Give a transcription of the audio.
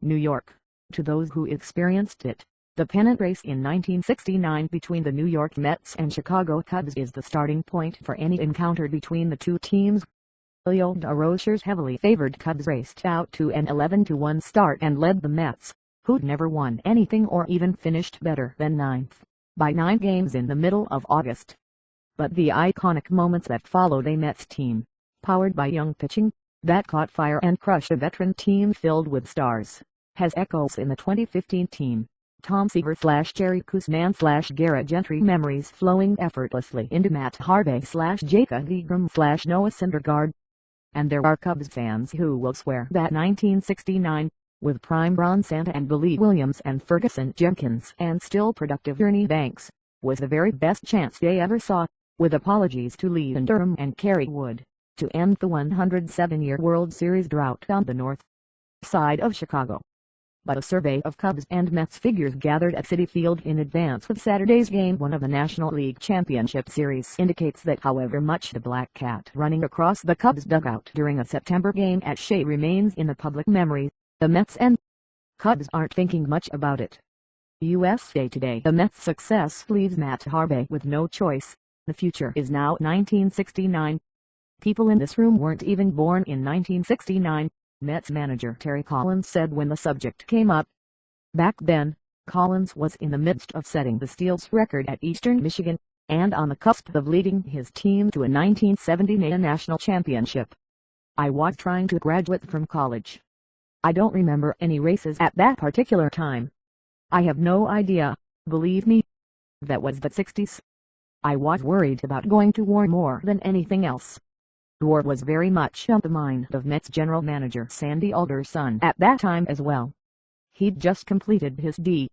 New York. To those who experienced it, the pennant race in 1969 between the New York Mets and Chicago Cubs is the starting point for any encounter between the two teams. Leo DeRocher's heavily favored Cubs raced out to an 11-1 start and led the Mets, who'd never won anything or even finished better than ninth, by 9 games in the middle of August. But the iconic moments that followed a Mets team, powered by young pitching, that caught fire and crushed a veteran team filled with stars, has echoes in the 2015 team, Tom Seaver/Jerry Koosman/Garrett Gentry memories flowing effortlessly into Matt Harvey/Jacob deGrom/Noah Syndergaard. And there are Cubs fans who will swear that 1969, with prime Ron Santa and Billy Williams and Ferguson Jenkins and still productive Ernie Banks, was the very best chance they ever saw, with apologies to Lee and Durham and Kerry Wood, to end the 107-year World Series drought on the north side of Chicago. But a survey of Cubs and Mets figures gathered at Citi Field in advance of Saturday's Game 1 of the National League Championship Series indicates that however much the black cat running across the Cubs dugout during a September game at Shea remains in the public memory, the Mets and Cubs aren't thinking much about it. USA Today. The Mets' success leaves Matt Harvey with no choice. The future is now 1969. People in this room weren't even born in 1969. Mets manager Terry Collins said when the subject came up. Back then, Collins was in the midst of setting the steals record at Eastern Michigan, and on the cusp of leading his team to a 1970 national championship. I was trying to graduate from college. I don't remember any races at that particular time. I have no idea, believe me. That was the 60s. I was worried about going to war more than anything else. War was very much on the mind of Mets general manager Sandy Alderson at that time as well. He'd just completed his D.